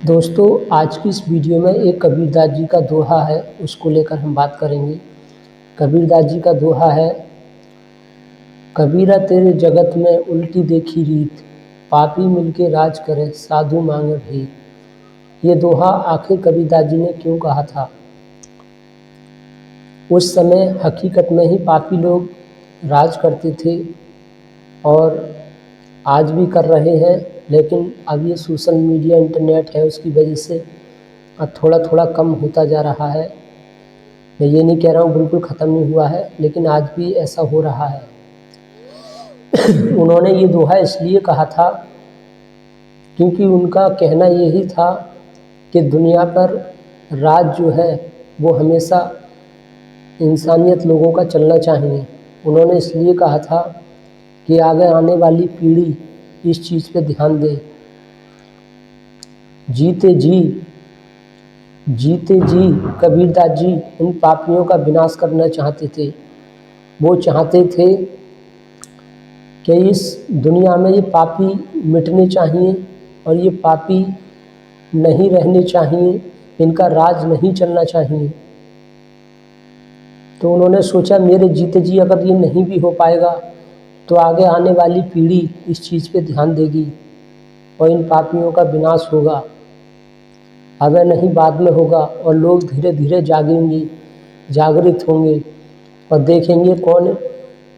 दोस्तों, आज की इस वीडियो में एक कबीरदास जी का दोहा है, उसको लेकर हम बात करेंगे। कबीरदास जी का दोहा है, कबीरा तेरे जगत में उल्टी देखी रीत, पापी मिलके राज करे साधु मांगे भीख। ये दोहा आखिर कबीरदास जी ने क्यों कहा था? उस समय हकीकत में ही पापी लोग राज करते थे और आज भी कर रहे हैं, लेकिन अब ये सोशल मीडिया इंटरनेट है, उसकी वजह से अब थोड़ा थोड़ा कम होता जा रहा है। मैं ये नहीं कह रहा हूँ बिल्कुल ख़त्म नहीं हुआ है, लेकिन आज भी ऐसा हो रहा है। उन्होंने ये दोहा इसलिए कहा था क्योंकि उनका कहना यही था कि दुनिया पर राज जो है वो हमेशा इंसानियत लोगों का चलना चाहिए। उन्होंने इसलिए कहा था कि आगे आने वाली पीढ़ी इस चीज़ पे ध्यान दे। जीते जी कबीरदास जी उन पापियों का विनाश करना चाहते थे। वो चाहते थे कि इस दुनिया में ये पापी मिटने चाहिए और ये पापी नहीं रहने चाहिए, इनका राज नहीं चलना चाहिए। तो उन्होंने सोचा मेरे जीते जी अगर ये नहीं भी हो पाएगा तो आगे आने वाली पीढ़ी इस चीज़ पे ध्यान देगी और इन पापियों का विनाश होगा। अगर नहीं बाद में होगा और लोग धीरे धीरे जागेंगे, जागृत होंगे और देखेंगे कौन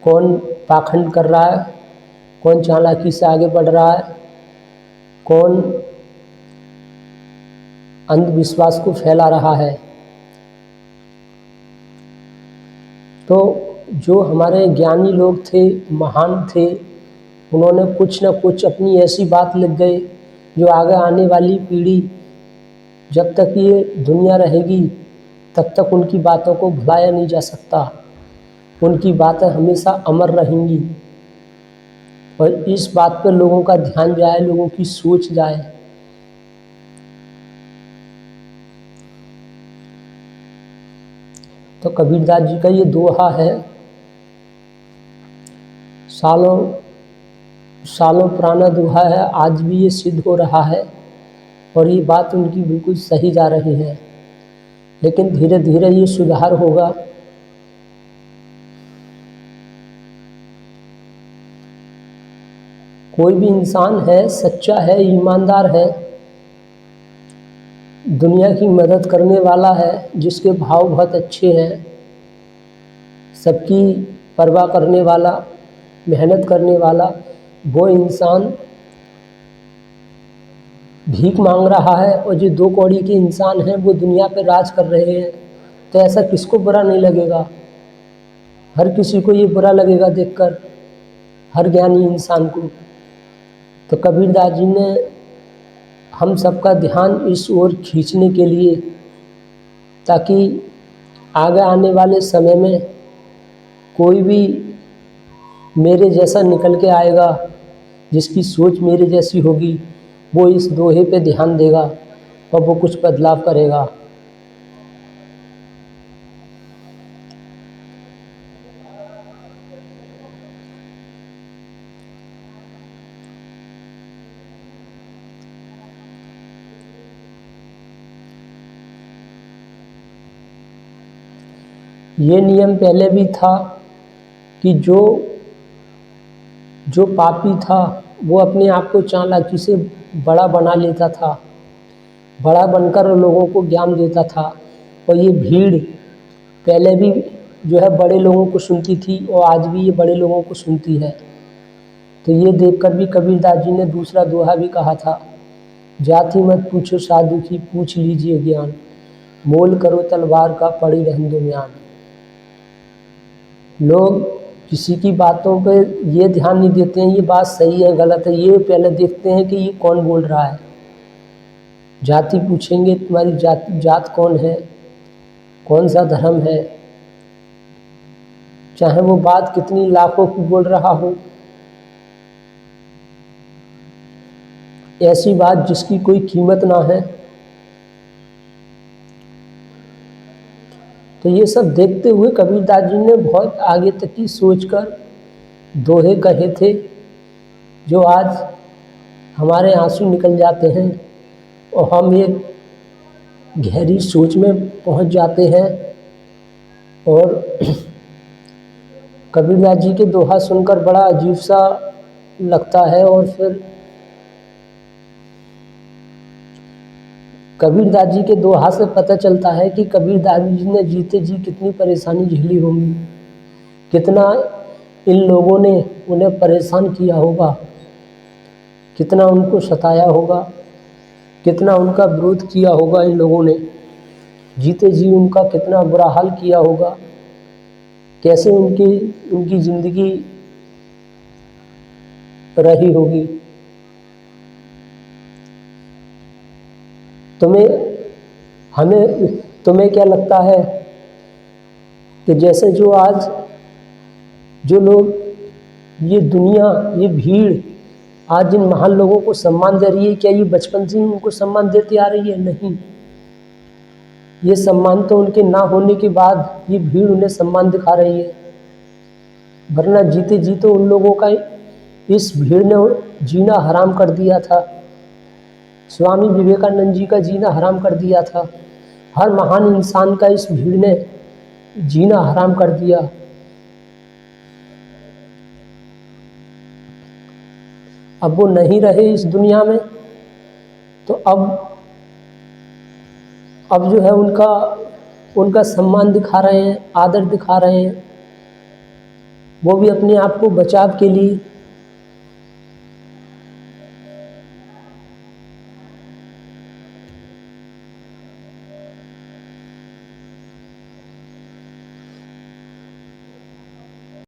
कौन पाखंड कर रहा है, कौन चालाकी से आगे बढ़ रहा है, कौन अंधविश्वास को फैला रहा है। तो जो हमारे ज्ञानी लोग थे, महान थे, उन्होंने कुछ न कुछ अपनी ऐसी बात लिख गए जो आगे आने वाली पीढ़ी, जब तक ये दुनिया रहेगी तब तक उनकी बातों को भुलाया नहीं जा सकता। उनकी बातें हमेशा अमर रहेंगी और इस बात पर लोगों का ध्यान जाए, लोगों की सोच जाए। तो कबीरदास जी का ये दोहा है, सालों सालों पुराना दोहा है, आज भी ये सिद्ध हो रहा है और ये बात उनकी बिल्कुल सही जा रही है। लेकिन धीरे धीरे ये सुधार होगा। कोई भी इंसान है, सच्चा है, ईमानदार है, दुनिया की मदद करने वाला है, जिसके भाव बहुत अच्छे हैं, सबकी परवाह करने वाला, मेहनत करने वाला, वो इंसान भीख मांग रहा है और जो दो कौड़ी के इंसान हैं वो दुनिया पे राज कर रहे हैं, तो ऐसा किसको बुरा नहीं लगेगा? हर किसी को ये बुरा लगेगा देखकर, हर ज्ञानी इंसान को। तो कबीरदास जी ने हम सबका ध्यान इस ओर खींचने के लिए, ताकि आगे आने वाले समय में कोई भी मेरे जैसा निकल के आएगा, जिसकी सोच मेरे जैसी होगी, वो इस दोहे पे ध्यान देगा और वो कुछ बदलाव करेगा। ये नियम पहले भी था कि जो पापी था वो अपने आप को चालाकी से बड़ा बना लेता था, बड़ा बनकर लोगों को ज्ञान देता था। और ये भीड़ पहले भी जो है बड़े लोगों को सुनती थी और आज भी ये बड़े लोगों को सुनती है। तो ये देखकर भी कबीरदास जी ने दूसरा दोहा भी कहा था, जाति मत पूछो साधु की, पूछ लीजिए ज्ञान, मोल करो तलवार का, पड़ी रहन दो म्यान। लोग किसी की बातों पे ये ध्यान नहीं देते हैं ये बात सही है गलत है, ये पहले देखते हैं कि ये कौन बोल रहा है। जाति पूछेंगे तुम्हारी जात कौन है, कौन सा धर्म है, चाहे वो बात कितनी लाखों की बोल रहा हो, ऐसी बात जिसकी कोई कीमत ना है। तो ये सब देखते हुए कबीरदास जी ने बहुत आगे तक की सोचकर दोहे कहे थे, जो आज हमारे आंसू निकल जाते हैं और हम एक गहरी सोच में पहुंच जाते हैं और कबीरदास जी के दोहा सुनकर बड़ा अजीब सा लगता है। और फिर कबीरदास जी के दोहा से पता चलता है कि कबीरदास जी ने जीते जी कितनी परेशानी झेली होगी, कितना इन लोगों ने उन्हें परेशान किया होगा, कितना उनको सताया होगा, कितना उनका विरोध किया होगा इन लोगों ने, जीते जी उनका कितना बुरा हाल किया होगा, कैसे उनकी ज़िंदगी रही होगी। तुम्हें क्या लगता है कि जैसे जो आज जो लोग, ये दुनिया, ये भीड़ आज जिन महान लोगों को सम्मान दे रही है, क्या ये बचपन से ही उनको सम्मान देती आ रही है? नहीं, ये सम्मान तो उनके ना होने के बाद ये भीड़ उन्हें सम्मान दिखा रही है, वरना जीते जी तो उन लोगों का इस भीड़ ने जीना हराम कर दिया था। स्वामी विवेकानंद जी का जीना हराम कर दिया था, हर महान इंसान का इस भीड़ ने जीना हराम कर दिया। अब वो नहीं रहे इस दुनिया में, तो अब जो है उनका सम्मान दिखा रहे हैं, आदर दिखा रहे हैं। वो भी अपने आप को बचाव के लिए